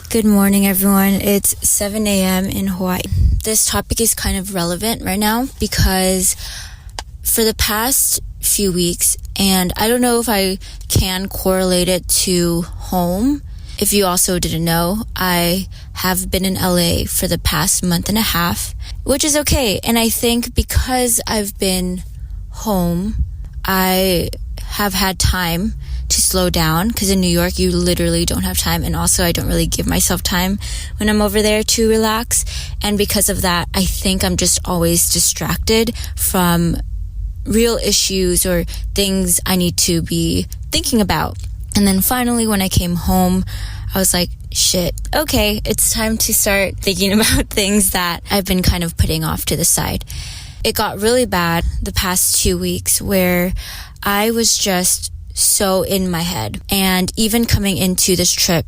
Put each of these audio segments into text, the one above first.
Good morning, everyone. It's 7 a.m. in Hawaii. This topic is kind of relevant right now because for the past few weeks, and I don't know if I can correlate it to home. If you also didn't know, I have been in LA for the past month and a half, which is okay. And I think because I've been home, I have had time to slow down, because in New York you literally don't have time, and also I don't really give myself time when I'm over there to relax. And because of that, I think I'm just always distracted from real issues or things I need to be thinking about. And then finally when I came home, I was like, shit, okay, it's time to start thinking about things that I've been kind of putting off to the side. It got really bad the past 2 weeks where I was just so in my head. And even coming into this trip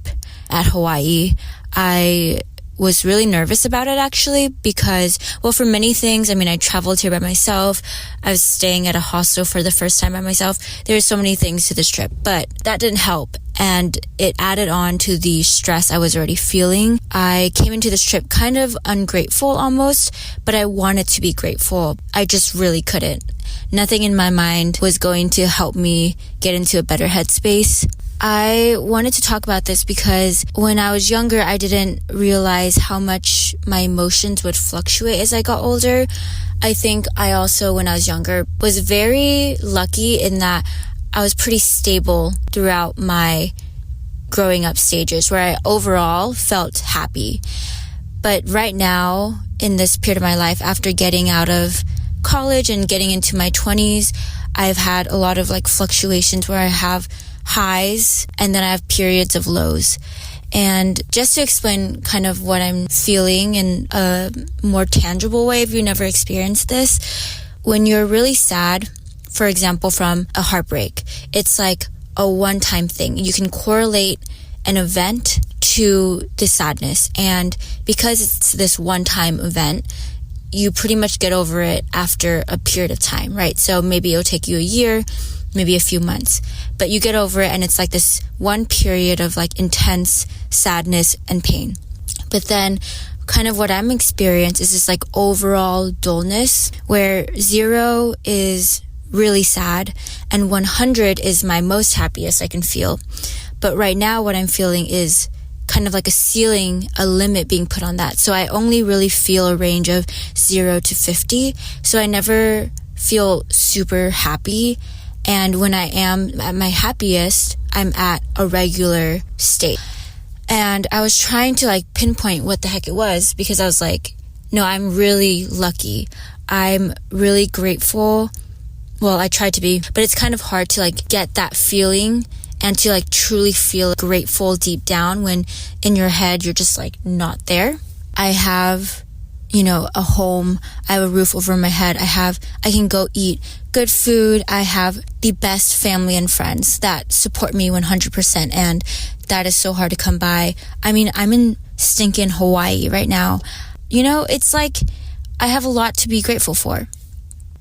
at Hawaii, I was really nervous about it actually because, well, for many things, I traveled here by myself. I was staying at a hostel for the first time by myself. There were so many things to this trip, but that didn't help. And it added on to the stress I was already feeling. I came into this trip kind of ungrateful almost, but I wanted to be grateful. I just really couldn't. Nothing in my mind was going to help me get into a better headspace. I wanted to talk about this because when I was younger, I didn't realize how much my emotions would fluctuate as I got older. I think I also, when I was younger, was very lucky in that I was pretty stable throughout my growing up stages where I overall felt happy. But right now, in this period of my life, after getting out of college and getting into my 20s, I've had a lot of fluctuations where I have highs and then I have periods of lows. And just to explain kind of what I'm feeling in a more tangible way, if you never experienced this, when you're really sad, for example, from a heartbreak, it's like a one-time thing. You can correlate an event to the sadness. And because it's this one-time event, you pretty much get over it after a period of time, right? So maybe it'll take you a year, maybe a few months, but you get over it and it's like this one period of intense sadness and pain. But then kind of what I'm experiencing is this overall dullness where 0 is really sad and 100 is my most happiest I can feel. But right now what I'm feeling is kind of like a ceiling, a limit being put on that. So I only really feel a range of 0 to 50. So I never feel super happy. And when I am at my happiest, I'm at a regular state. And I was trying to pinpoint what the heck it was because I was like, no, I'm really lucky. I'm really grateful. Well, I tried to be, but it's kind of hard to get that feeling and to truly feel grateful deep down when in your head you're just not there. I have, a home. I have a roof over my head. I can go eat good food. I have the best family and friends that support me 100%. And that is so hard to come by. I'm in stinking Hawaii right now. It's I have a lot to be grateful for.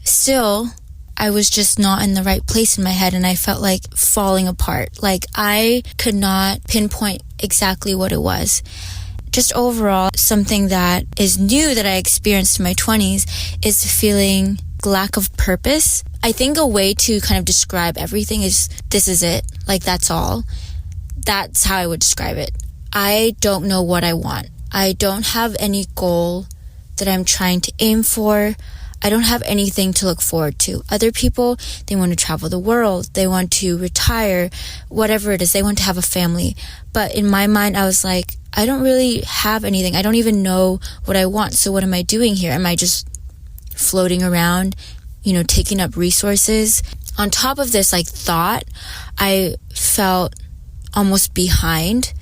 Still, I was just not in the right place in my head and I felt falling apart. I could not pinpoint exactly what it was. Just overall, something that is new that I experienced in my 20s is feeling lack of purpose. I think a way to kind of describe everything is this is it. That's all. That's how I would describe it. I don't know what I want. I don't have any goal that I'm trying to aim for. I don't have anything to look forward to. Other people, they want to travel the world. They want to retire, whatever it is. They want to have a family. But in my mind, I was like, I don't really have anything. I don't even know what I want. So what am I doing here? Am I just floating around, taking up resources? On top of this, thought, I felt almost behind.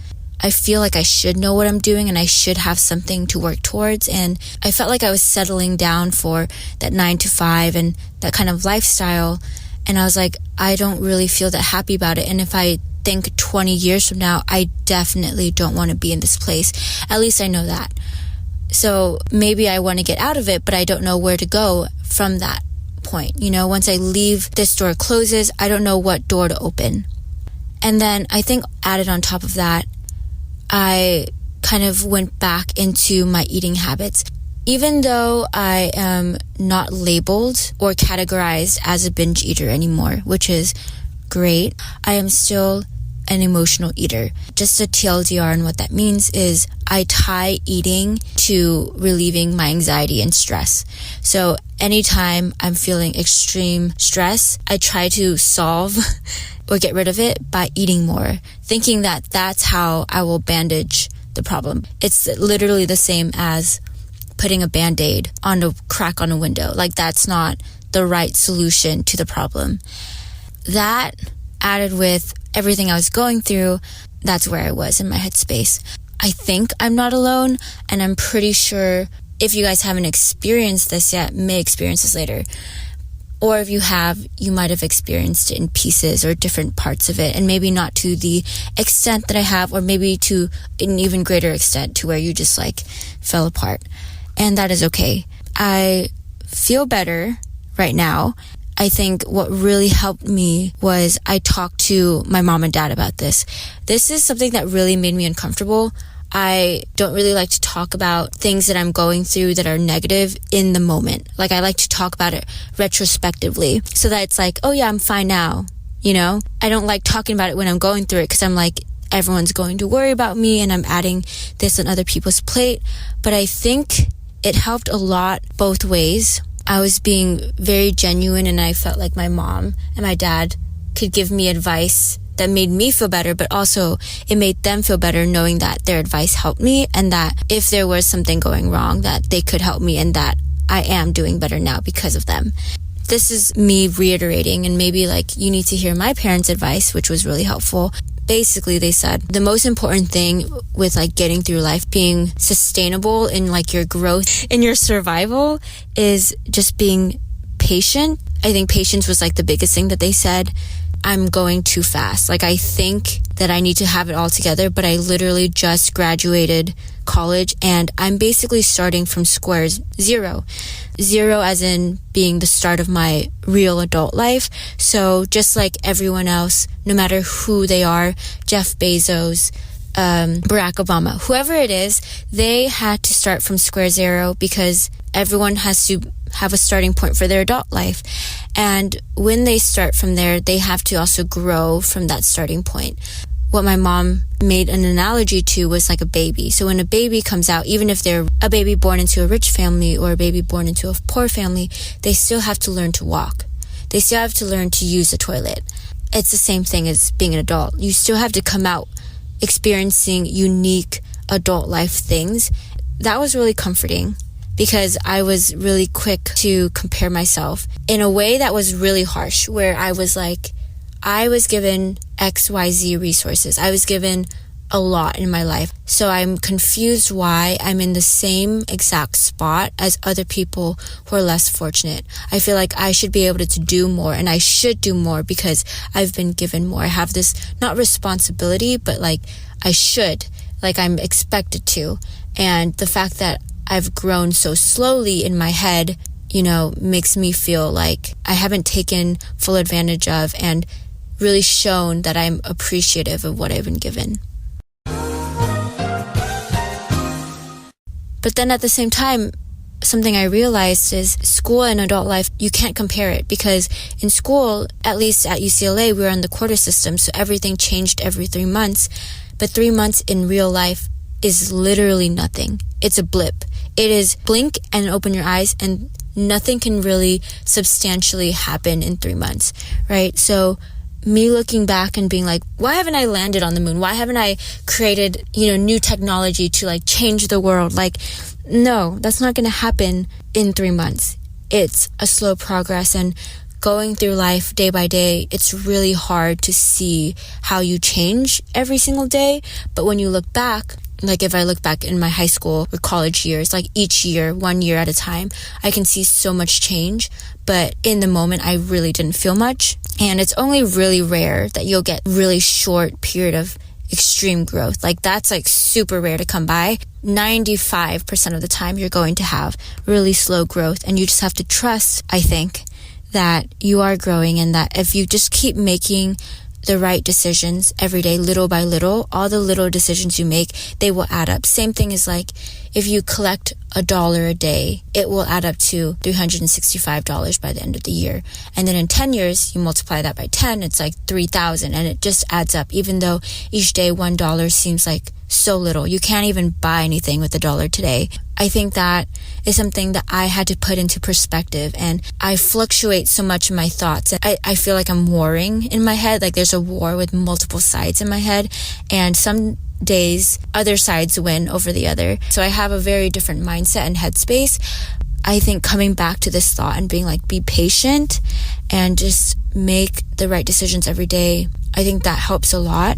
I feel like I should know what I'm doing and I should have something to work towards. And I felt like I was settling down for that 9 to 5 and that kind of lifestyle. And I was like, I don't really feel that happy about it. And if I think 20 years from now, I definitely don't want to be in this place. At least I know that. So maybe I want to get out of it, but I don't know where to go from that point. Once I leave, this door closes, I don't know what door to open. And then I think added on top of that, I kind of went back into my eating habits. Even though I am not labeled or categorized as a binge eater anymore, which is great, I am still an emotional eater. Just a TLDR, and what that means is I tie eating to relieving my anxiety and stress. So anytime I'm feeling extreme stress, I try to solve or get rid of it by eating more, thinking that that's how I will bandage the problem. It's literally the same as putting a Band-Aid on a crack on a window. Like, that's not the right solution to the problem. That added with everything I was going through, that's where I was in my headspace. I think I'm not alone, and I'm pretty sure if you guys haven't experienced this yet, may experience this later. Or if you have, you might have experienced it in pieces or different parts of it, and maybe not to the extent that I have, or maybe to an even greater extent to where you just like fell apart. And that is okay. I feel better right now. I think what really helped me was I talked to my mom and dad about this. This is something that really made me uncomfortable. I don't really like to talk about things that I'm going through that are negative in the moment. Like, I like to talk about it retrospectively so that it's like, oh yeah, I'm fine now. You know, I don't like talking about it when I'm going through it because I'm like, everyone's going to worry about me and I'm adding this on other people's plate. But I think it helped a lot both ways. I was being very genuine, and I felt like my mom and my dad could give me advice that made me feel better, but also it made them feel better knowing that their advice helped me, and that if there was something going wrong, that they could help me, and that I am doing better now because of them. This is me reiterating, and maybe like you need to hear my parents' advice, which was really helpful. Basically, they said the most important thing with like getting through life, being sustainable in like your growth, in your survival, is just being patient. I think patience was like the biggest thing that they said. I'm going too fast. Like, I think that I need to have it all together, but I literally just graduated college and I'm basically starting from square zero. Zero as in being the start of my real adult life. So just like everyone else, no matter who they are, Jeff Bezos, Barack Obama, whoever it is, they had to start from square zero because everyone has to have a starting point for their adult life. And when they start from there, they have to also grow from that starting point. What my mom made an analogy to was like a baby. So when a baby comes out, even if they're a baby born into a rich family or a baby born into a poor family, they still have to learn to walk. They still have to learn to use the toilet. It's the same thing as being an adult. You still have to come out experiencing unique adult life things. That was really comforting, because I was really quick to compare myself in a way that was really harsh, where I was like, I was given XYZ resources. I was given a lot in my life. So I'm confused why I'm in the same exact spot as other people who are less fortunate. I feel like I should be able to do more, and I should do more because I've been given more. I have this, not responsibility, but like I should, like I'm expected to. And the fact that I've grown so slowly in my head, you know, makes me feel like I haven't taken full advantage of and really shown that I'm appreciative of what I've been given. But then at the same time, something I realized is school and adult life, you can't compare it, because in school, at least at UCLA, we were on the quarter system, so everything changed every 3 months. But 3 months in real life is literally nothing. It's a blip. It is blink and open your eyes, and nothing can really substantially happen in 3 months, right? So me looking back and being like, why haven't I landed on the moon? Why haven't I created, new technology to like change the world? Like, no, that's not going to happen in 3 months. It's a slow progress, and going through life day by day, it's really hard to see how you change every single day. But when you look back, like if I look back in my high school or college years, like each year, 1 year at a time, I can see so much change. But in the moment, I really didn't feel much. And it's only really rare that you'll get really short period of extreme growth. Like that's like super rare to come by. 95% of the time, you're going to have really slow growth. And you just have to trust, I think, that you are growing, and that if you just keep making the right decisions every day, little by little, all the little decisions you make, they will add up. Same thing is like if you collect $1 a day, it will add up to $365 by the end of the year. And then in 10 years, you multiply that by 10, it's like 3,000, and it just adds up. Even though each day $1 seems like so little, you can't even buy anything with $1 today. I think that is something that I had to put into perspective, and I fluctuate so much in my thoughts. I feel like I'm warring in my head, like there's a war with multiple sides in my head, and some days other sides win over the other. So I have a very different mindset and headspace. I think coming back to this thought and being like, be patient and just make the right decisions every day, I think that helps a lot.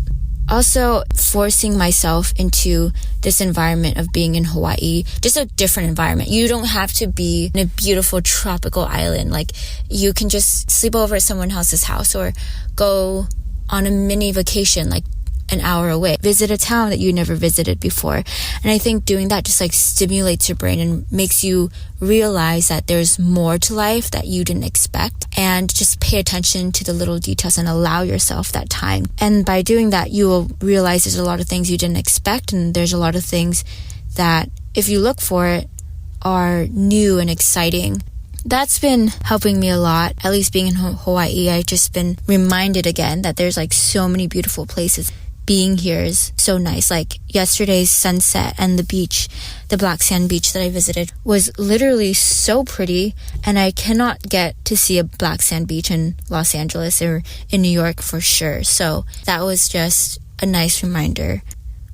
Also, forcing myself into this environment of being in Hawaii, just a different environment. You don't have to be in a beautiful tropical island. Like, you can just sleep over at someone else's house or go on a mini vacation, like an hour away. Visit a town that you never visited before. And I think doing that just like stimulates your brain and makes you realize that there's more to life that you didn't expect. And just pay attention to the little details and allow yourself that time. And by doing that, you will realize there's a lot of things you didn't expect, and there's a lot of things that, if you look for it, are new and exciting. That's been helping me a lot. At least being in Hawaii, I've just been reminded again that there's like so many beautiful places. Being here is so nice. Like yesterday's sunset and the beach, the black sand beach that I visited, was literally so pretty, and I cannot get to see a black sand beach in Los Angeles or in New York for sure. So that was just a nice reminder.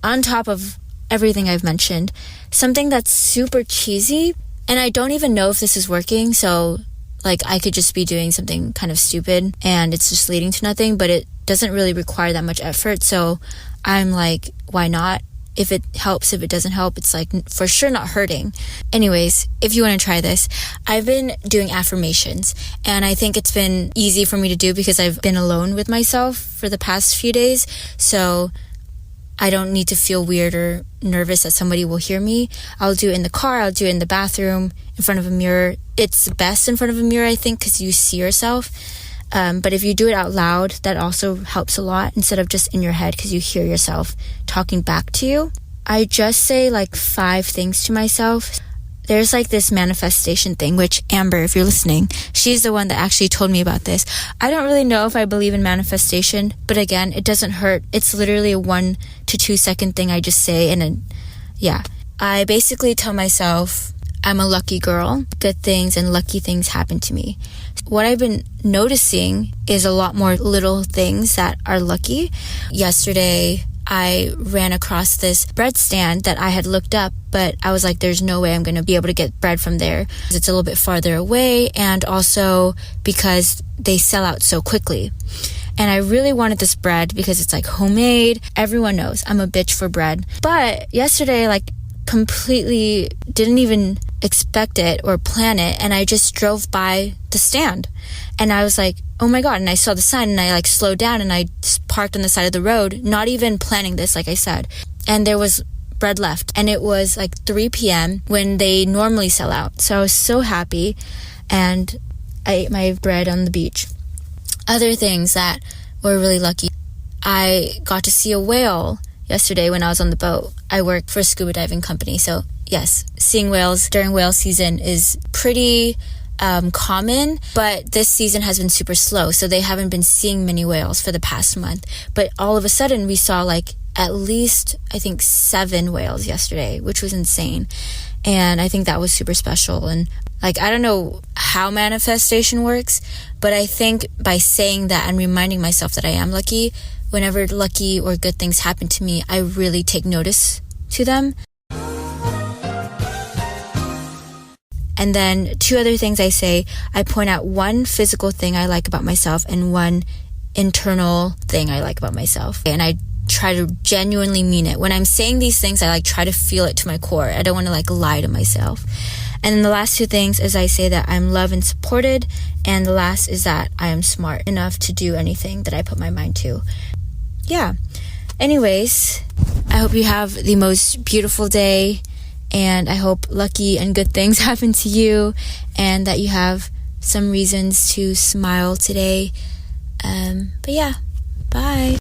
On top of everything I've mentioned, something that's super cheesy, and I don't even know if this is working, so like I could just be doing something kind of stupid and it's just leading to nothing, but it doesn't really require that much effort. So I'm like, why not? If it helps, if it doesn't help, it's like for sure not hurting. Anyways, if you want to try this, I've been doing affirmations, and I think it's been easy for me to do because I've been alone with myself for the past few days. So I don't need to feel weird or nervous that somebody will hear me. I'll do it in the car, I'll do it in the bathroom, in front of a mirror. It's best in front of a mirror, I think, because you see yourself. But if you do it out loud, that also helps a lot, instead of just in your head because you hear yourself talking back to you. I just say like 5 things to myself. There's like this manifestation thing, which Amber, if you're listening, she's the one that actually told me about this. I don't really know if I believe in manifestation, but again, it doesn't hurt. It's literally a 1 to 2 second thing I just say, and then, yeah. I basically tell myself I'm a lucky girl. Good things and lucky things happen to me. What I've been noticing is a lot more little things that are lucky. Yesterday, I ran across this bread stand that I had looked up, but I was like, there's no way I'm going to be able to get bread from there. It's a little bit farther away, and also because they sell out so quickly. And I really wanted this bread because it's like homemade. Everyone knows I'm a bitch for bread. But yesterday, like, completely didn't even expect it or plan it, and I just drove by the stand and I was like, oh my god, and I saw the sign and I like slowed down and I parked on the side of the road, not even planning this, like I said, and there was bread left, and it was like 3 p.m. when they normally sell out. So I was so happy, and I ate my bread on the beach. Other things that were really lucky, I got to see a whale yesterday when I was on the boat. I work for a scuba diving company, so yes, seeing whales during whale season is pretty common, but this season has been super slow, so they haven't been seeing many whales for the past month. But all of a sudden we saw like at least, I think, 7 whales yesterday, which was insane. And I think that was super special. And like, I don't know how manifestation works, but I think by saying that and reminding myself that I am lucky, whenever lucky or good things happen to me, I really take notice to them. And then 2 other things I say, I point out 1 physical thing I like about myself and 1 internal thing I like about myself. And I try to genuinely mean it. When I'm saying these things, I like try to feel it to my core. I don't want to like lie to myself. And then the last 2 things is I say that I'm loved and supported. And the last is that I am smart enough to do anything that I put my mind to. Yeah. Anyways, I hope you have the most beautiful day, and I hope lucky and good things happen to you, and that you have some reasons to smile today. But yeah, Bye.